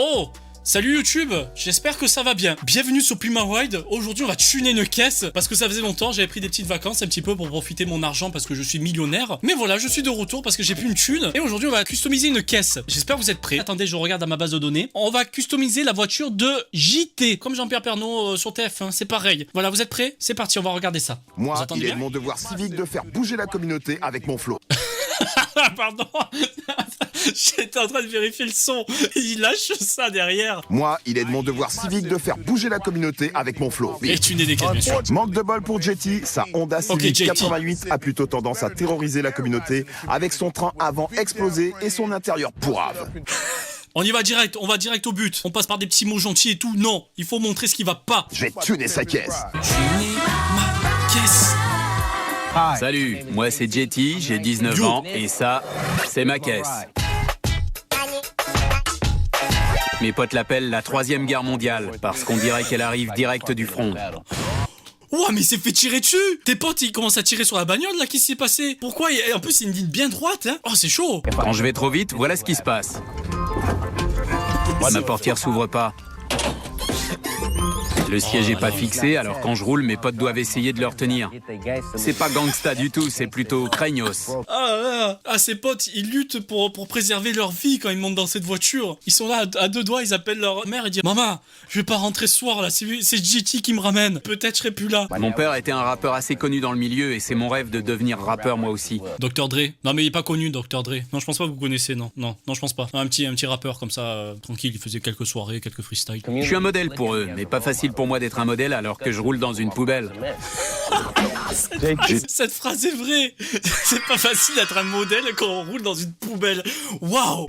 Oh, salut YouTube, j'espère que ça va bien. Bienvenue sur PumaWide. Aujourd'hui, on va tuner une caisse parce que ça faisait longtemps, j'avais pris des petites vacances un petit peu pour profiter de mon argent parce que je suis millionnaire. Mais voilà, je suis de retour parce que j'ai plus une thune. Et aujourd'hui, on va customiser une caisse. J'espère que vous êtes prêts. Attendez, je regarde à ma base de données. On va customiser la voiture de JT, comme Jean-Pierre Pernaut sur TF1, c'est pareil. Voilà, vous êtes prêts? C'est parti, on va regarder ça. Moi, il est de mon devoir civique de faire bouger la communauté avec mon flow. Pardon. J'étais en train de vérifier le son. Il lâche ça derrière. Moi, il est de mon devoir civique de faire bouger la communauté avec mon flow. Et tuner des caisses, bien sûr. Manque de bol pour Jetty, sa Honda Civic 88 a plutôt tendance à terroriser la communauté avec son train avant explosé et son intérieur pourrave. On y va direct, on va direct au but. On passe par des petits mots gentils et tout. Non, il faut montrer ce qui va pas. Je vais tuner sa caisse. Tuner ma caisse. Salut, moi c'est Jetty, j'ai 19 ans et ça, c'est ma caisse. Mes potes l'appellent la 3e guerre mondiale parce qu'on dirait qu'elle arrive direct du front. Ouah, mais il s'est fait tirer dessus. Tes potes, ils commencent à tirer sur la bagnole, là, qu'est-ce qui s'est passé? Pourquoi? Et en plus, c'est une ligne bien droite, hein. Oh, c'est chaud. Quand je vais trop vite, voilà ce qui se passe. Ma portière s'ouvre pas. Le siège est pas fixé, alors quand je roule, mes potes doivent essayer de le retenir. C'est pas gangsta du tout, c'est plutôt craignos. Ses potes, ils luttent pour préserver leur vie quand ils montent dans cette voiture. Ils sont là à deux doigts, ils appellent leur mère et disent « Maman, je vais pas rentrer ce soir, là, c'est JT qui me ramène. Peut-être je serai plus là. » Mon père était un rappeur assez connu dans le milieu et c'est mon rêve de devenir rappeur moi aussi. Dr Dre. Non mais il est pas connu, Dr Dre. Non, je pense pas que vous connaissez, non, je pense pas. Un petit rappeur comme ça, tranquille, il faisait quelques soirées, quelques freestyles. Je suis un modèle pour eux, mais pas facile pour moi d'être un modèle alors que je roule dans une poubelle. Cette phrase est vraie. C'est pas facile d'être un modèle quand on roule dans une poubelle. Waouh.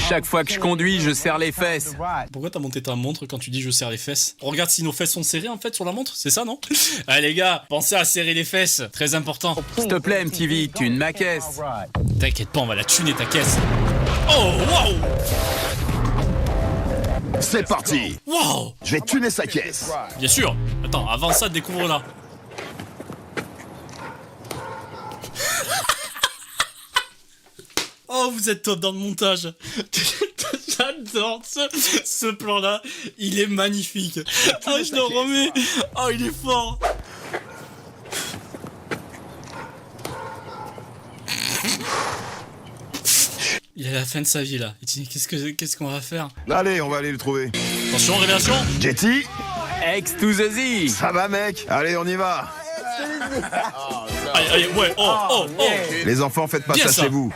Chaque fois que je conduis, je serre les fesses. Pourquoi t'as monté ta montre quand tu dis je serre les fesses? On regarde si nos fesses sont serrées en fait sur la montre, c'est ça, non? Allez les gars, pensez à serrer les fesses, très important. S'il te plaît MTV, tune ma caisse. T'inquiète pas, on va la tuner ta caisse. Oh waouh. C'est parti. Wow. Je vais tuner sa caisse. Bien sûr. Attends, avant ça, découvre-la. Oh, vous êtes top dans le montage. J'adore ce plan-là. Il est magnifique. Ah, je le remets. Oh, il est fort. Il est à la fin de sa vie là. Il dit qu'est-ce qu'on va faire? Allez, on va aller le trouver. Attention, révélation. Jetty, X to the Z. ça va mec? Allez, on y va. Allez, ouais, oh. Les enfants, faites pas Bien ça ça. chez vous.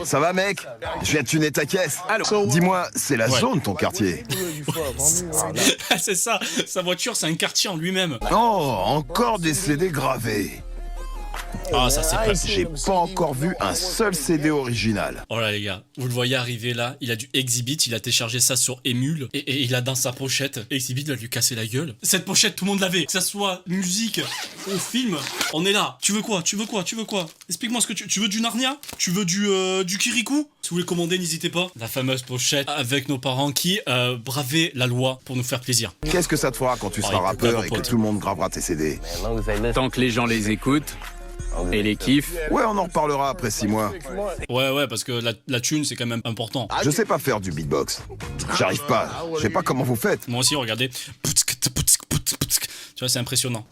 Ça va mec? Je viens de tuner ta caisse. Dis-moi, c'est la zone ton quartier? C'est ça, sa voiture, c'est un quartier en lui-même. Oh, encore des CD gravés. Ah, ça c'est pas... J'ai pas encore vu un seul CD original. Oh là les gars, vous le voyez arriver là, il a du Exhibit, il a téléchargé ça sur Emule et il a dans sa pochette, Exhibit va lui casser la gueule. Cette pochette, tout le monde l'avait, que ça soit musique ou film, on est là. Tu veux quoi? Explique-moi ce que tu veux. Du Narnia? Tu veux du Kirikou? Si vous voulez commander, n'hésitez pas. La fameuse pochette avec nos parents qui bravaient la loi pour nous faire plaisir. Qu'est-ce que ça te fera quand tu seras rappeur et que tout le monde gravera tes CD? Tant que les gens les écoutent et les kiffent. Ouais, on en reparlera après 6 mois. Ouais, parce que la thune, c'est quand même important. Je sais pas faire du beatbox. J'arrive pas. Je sais pas comment vous faites. Moi aussi, regardez. Tu vois, c'est impressionnant.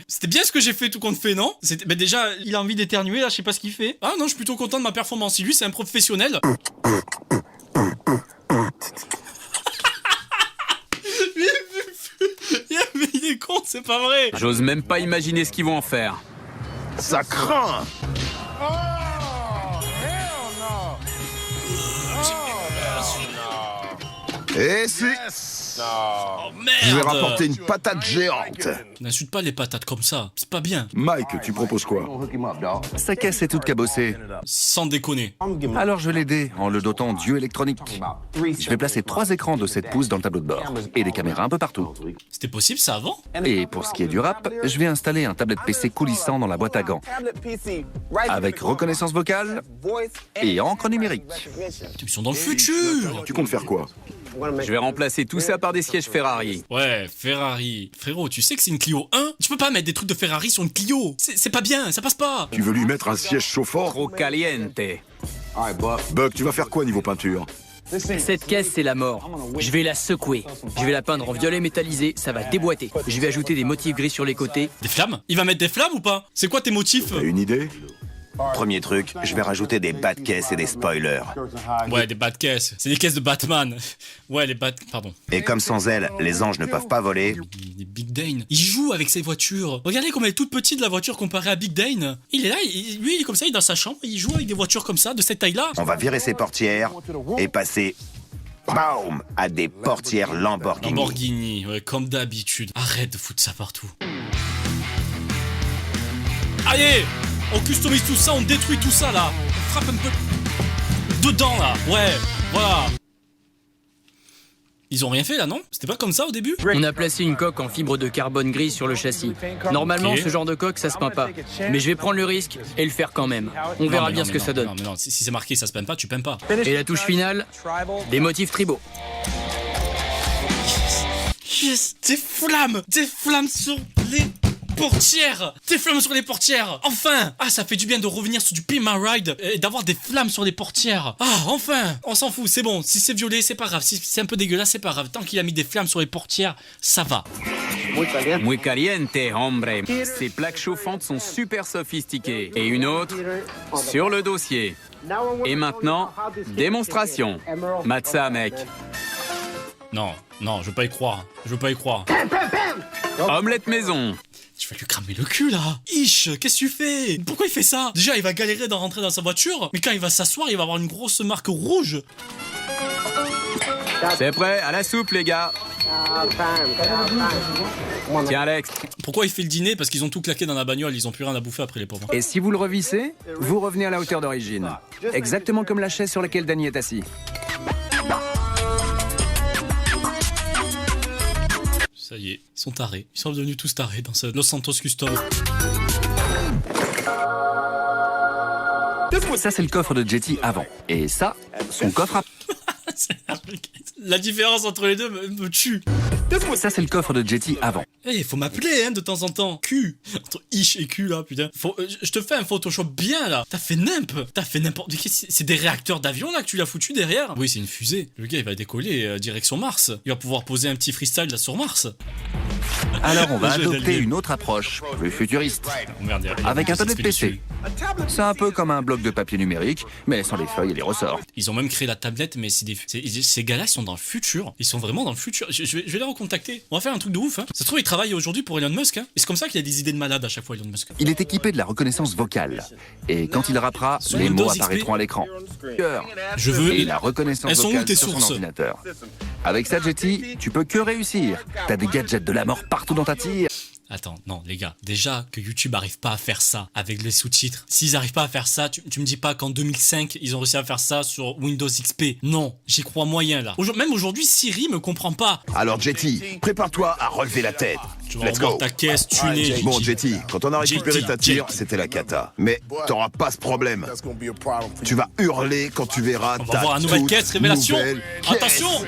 C'était bien ce que j'ai fait tout compte fait, non? Mais déjà, il a envie d'éternuer, là, je sais pas ce qu'il fait. Ah non, je suis plutôt content de ma performance. Si lui, c'est un professionnel. Mais il est con, c'est pas vrai. J'ose même pas imaginer ce qu'ils vont en faire. Ça craint. Et c'est... Oh merde. Je vais rapporter une patate géante. N'insulte pas les patates comme ça, c'est pas bien. Mike, tu proposes quoi? Sa caisse est toute cabossée. Sans déconner. Alors je l'ai aidé en le dotant d'yeux électroniques. Je vais placer 3 écrans de 7 pouces dans le tableau de bord et des caméras un peu partout. C'était possible ça avant? Et pour ce qui est du rap, je vais installer un tablette PC coulissant dans la boîte à gants avec reconnaissance vocale et encre numérique. Ils sont dans le futur. Tu comptes faire quoi? Je vais remplacer tout ça par des sièges Ferrari. Ouais, Ferrari. Frérot, tu sais que c'est une Clio 1? Tu peux pas mettre des trucs de Ferrari sur une Clio. C'est pas bien, ça passe pas. Tu veux lui mettre un siège chauffant? Trop caliente. Buck, tu vas faire quoi niveau peinture? Cette caisse, c'est la mort. Je vais la secouer. Je vais la peindre en violet métallisé, ça va déboîter. Je vais ajouter des motifs gris sur les côtés. Des flammes? Il va mettre des flammes ou pas? C'est quoi tes motifs? T'as une idée? Premier truc, je vais rajouter des bas de caisse et des spoilers. Ouais, des bas de caisse. C'est des caisses de Batman. Ouais, les bas... Pardon. Et comme sans elles, les anges ne peuvent pas voler, Les Big Dane. Il joue avec ses voitures. Regardez comme elle est toute petite la voiture comparée à Big Dane. Il est là, lui il est comme ça, il est dans sa chambre, il joue avec des voitures comme ça, de cette taille-là. on va virer ses portières et passer, BAUM, à des portières Lamborghini. Lamborghini, ouais, comme d'habitude. Arrête de foutre ça partout. Allez, on customise tout ça, on détruit tout ça là. On frappe un peu dedans là. Ouais, voilà. Ils ont rien fait là, non? C'était pas comme ça au début? On a placé une coque en fibre de carbone gris sur le châssis. Normalement, Ok. ce genre de coque, ça se peint pas. Mais je vais prendre le risque et le faire quand même. On verra bien ce que ça donne. Non, mais non, si c'est marqué ça se peint pas, tu peins pas. Et la touche finale, des motifs tribaux. Yes, des flammes sur les portières, des flammes sur les portières, enfin. Ah, ça fait du bien de revenir sur du Pimp My Ride et d'avoir des flammes sur les portières. Ah, enfin, on s'en fout, c'est bon, si c'est violet, c'est pas grave, si c'est un peu dégueulasse, c'est pas grave, tant qu'il a mis des flammes sur les portières, ça va. Muy caliente, hombre. Ces plaques chauffantes sont super sophistiquées. Et une autre sur le dossier. Et maintenant, démonstration. Mate ça, mec. Non, je veux pas y croire, Omelette maison. Tu vas lui cramer le cul là. Ish, qu'est-ce que tu fais? Pourquoi il fait ça? Déjà, il va galérer d'en rentrer dans sa voiture, mais quand il va s'asseoir, il va avoir une grosse marque rouge. C'est prêt, à la soupe, les gars. Tiens, Alex. Pourquoi il fait le dîner? Parce qu'ils ont tout claqué dans la bagnole, ils ont plus rien à bouffer après les pauvres. Et si vous le revissez, vous revenez à la hauteur d'origine. Exactement comme la chaise sur laquelle Danny est assis. Ça y est, ils sont tarés. Ils sont devenus tous tarés dans ce Los Santos Custom. Ça, c'est le coffre de Jetty avant. Et ça, son coffre à... La différence entre les deux me tue. Ça, c'est le coffre de Jetty avant. Eh, faut m'appeler, hein, de temps en temps. Q. Entre ish et Q, là, putain. Je te fais un Photoshop bien, là. T'as fait n'importe... C'est des réacteurs d'avion, là, que tu l'as foutu derrière? Oui, c'est une fusée. Le gars, il va décoller direction Mars. Il va pouvoir poser un petit freestyle, là, sur Mars. Alors on va Le jeu adopter d'alien. une autre approche, plus futuriste. Oh, merde, il y a Avec un c'est tablet PC. spirituel. C'est un peu comme un bloc de papier numérique, mais sans les feuilles et les ressorts. Ils ont même créé la tablette, mais ces gars-là, ils sont dans le futur. Ils sont vraiment dans le futur. Je vais les recontacter. On va faire un truc de ouf, hein. Ça se trouve, ils travaillent aujourd'hui pour Elon Musk, hein. Et c'est comme ça qu'il a des idées de malade à chaque fois, Elon Musk. Il est équipé de la reconnaissance vocale. Et quand il rappera, Sur les Windows mots XP. apparaîtront à l'écran. Je veux... Et la reconnaissance Elles sont où vocale tes sur son sources? ordinateur. Avec ça, Jetty, tu peux que réussir. T'as des gadgets de la mort partout dans ta tire. Attends, non, les gars. Déjà que YouTube arrive pas à faire ça avec les sous-titres. S'ils arrivent pas à faire ça, tu me dis pas qu'en 2005, ils ont réussi à faire ça sur Windows XP. Non, j'y crois moyen, là. Même aujourd'hui, Siri me comprend pas. Alors Jetty, prépare-toi à relever la tête. Tu vas Let's revoir go. ta caisse tunée. Bon Jetty, quand on a récupéré ta tire, Jetty. c'était la cata. Mais t'auras pas ce problème. Tu vas hurler quand tu verras On va ta voir la nouvelle toute caisse, révélation. nouvelle caisse. Attention.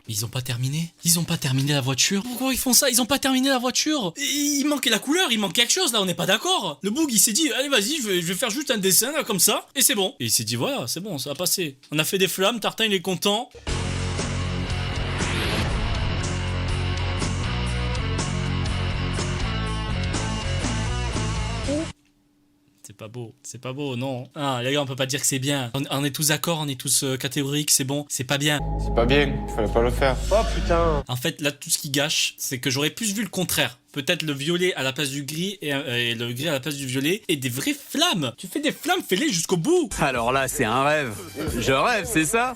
Ils ont pas terminé? Ils ont pas terminé la voiture? Pourquoi ils font ça? Ils ont pas terminé la voiture? Il manquait la couleur, il manque quelque chose là, on n'est pas d'accord. Le boug il s'est dit, allez vas-y, je vais faire juste un dessin là comme ça, et c'est bon. Et il s'est dit, voilà, c'est bon, ça va passer. On a fait des flammes, Tartin il est content. C'est pas beau, non. Ah, les gars, on peut pas dire que c'est bien. On est tous d'accord, on est tous catégoriques, c'est bon, c'est pas bien. C'est pas bien, il fallait pas le faire. Oh putain. En fait, là, tout ce qui gâche, c'est que j'aurais plus vu le contraire. Peut-être le violet à la place du gris et le gris à la place du violet et des vraies flammes. Tu fais des flammes, fais-les jusqu'au bout. Alors là, c'est un rêve. Je rêve, c'est ça?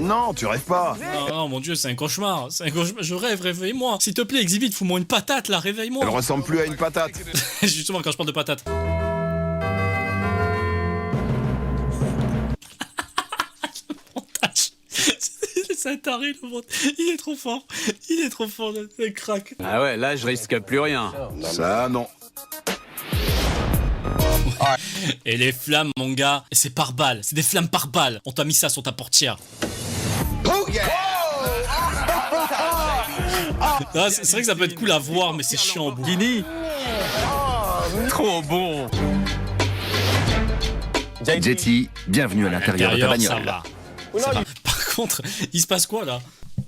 Non, tu rêves pas. Oh mon dieu, c'est un cauchemar. C'est un cauchemar. Je rêve, réveille-moi. S'il te plaît, Exhibit, fous-moi une patate là, réveille-moi. Elle ressemble plus à une patate. Justement, quand je parle de patate. C'est un taré le monde. Il est trop fort. Il est trop fort, le crack. Ah ouais, là, je risque plus rien. Ça, non. Et les flammes, mon gars, c'est par balle. C'est des flammes par balle. On t'a mis ça sur ta portière. Ah, c'est vrai que ça peut être cool à voir, mais c'est chiant au bout. Guinea. Trop bon. Jetty, bienvenue à l'intérieur de ta Intérieur, ça bagnole. va. Ça va. Par contre, il se passe quoi là?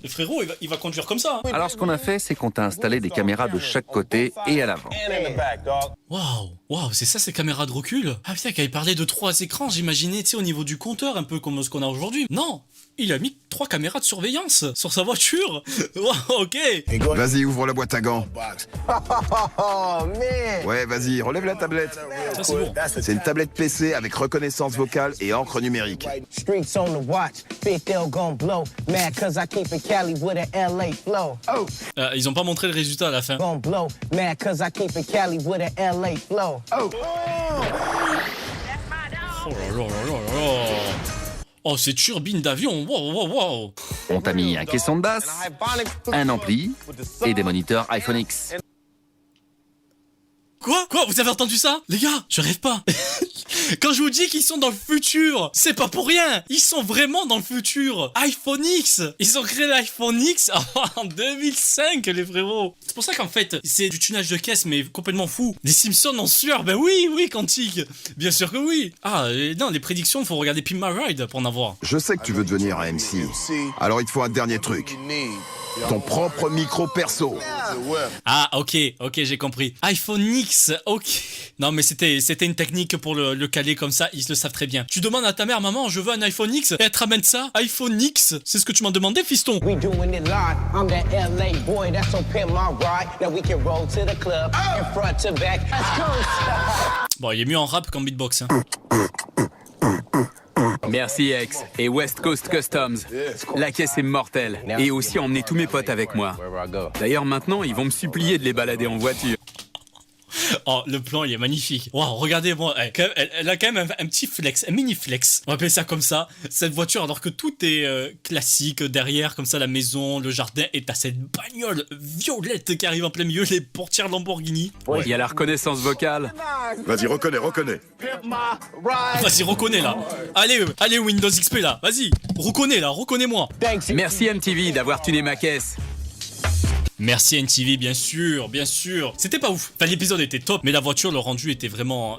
Le frérot, il va conduire comme ça. Hein. Alors ce qu'on a fait, c'est qu'on t'a installé des caméras de chaque côté et à l'avant. Waouh, c'est ça ces caméras de recul? Ah putain, quand il parlait de 3 écrans, j'imaginais, tu sais, au niveau du compteur, un peu comme ce qu'on a aujourd'hui. Non, il a mis 3 caméras de surveillance sur sa voiture. Wow, ok. Vas-y, ouvre la boîte à gants. Ouais, vas-y, relève la tablette. Ça c'est bon. C'est une tablette PC avec reconnaissance vocale et encre numérique. Streets on the watch, think they'll gon' blow. Mad cause I keep it Cali with a LA flow. Ils ont pas montré le résultat à la fin. Gon' blow. Mad cause I keep it Cali with a LA flow. Oh là là là là là. Oh, c'est turbine d'avion. Wow. On t'a mis un caisson de basse, un ampli et des moniteurs iPhone X. Quoi? Vous avez entendu ça? Les gars, je rêve pas. Quand je vous dis qu'ils sont dans le futur, c'est pas pour rien. Ils sont vraiment dans le futur. iPhone X. Ils ont créé l'iPhone X en 2005, les frérots. C'est pour ça qu'en fait, c'est du tunage de caisse, mais complètement fou. Les Simpsons en sueur. Ben oui, Quantique. Bien sûr que oui. Ah, non, les prédictions, faut regarder Pimp My Ride pour en avoir. Je sais que tu veux devenir un MC. Alors il te faut un dernier truc. Ton propre micro perso. Ah, ok, j'ai compris. iPhone X, ok. Non, mais c'était une technique pour le caler comme ça, ils le savent très bien. Tu demandes à ta mère, maman, je veux un iPhone X, et elle te ramène ça, iPhone X. C'est ce que tu m'as demandé, fiston. We doing it live. I'm that LA boy that's on Pimp My Ride. Now we can roll to the club and front to back. Let's go. Bon, il est mieux en rap qu'en beatbox. Hein. Merci X et West Coast Customs. La caisse est mortelle. Et aussi emmener tous mes potes avec moi. D'ailleurs maintenant, ils vont me supplier de les balader en voiture. Oh, le plan, il est magnifique. Waouh, regardez, bon, elle a quand même un petit flex, un mini flex. On va appeler ça comme ça. Cette voiture, alors que tout est classique derrière, comme ça, la maison, le jardin, et t'as cette bagnole violette qui arrive en plein milieu, les portières Lamborghini. Il y a la reconnaissance vocale. Vas-y, reconnais. Vas-y, reconnais là. Allez, Windows XP là. Vas-y, reconnais-moi. Merci MTV d'avoir tuné ma caisse. Merci NTV, bien sûr. C'était pas ouf. Enfin, l'épisode était top, mais la voiture, le rendu était vraiment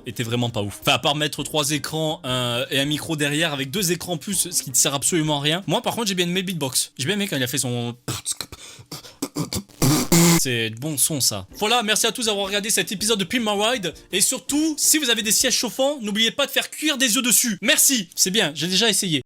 pas ouf. Enfin, à part mettre 3 écrans et un micro derrière avec 2 écrans plus, ce qui ne sert absolument à rien. Moi, par contre, j'ai bien aimé le beatbox. J'ai bien aimé quand il a fait son... C'est de bon son, ça. Voilà, merci à tous d'avoir regardé cet épisode de Pimp My Ride. Et surtout, si vous avez des sièges chauffants, n'oubliez pas de faire cuire des œufs dessus. Merci, c'est bien, j'ai déjà essayé.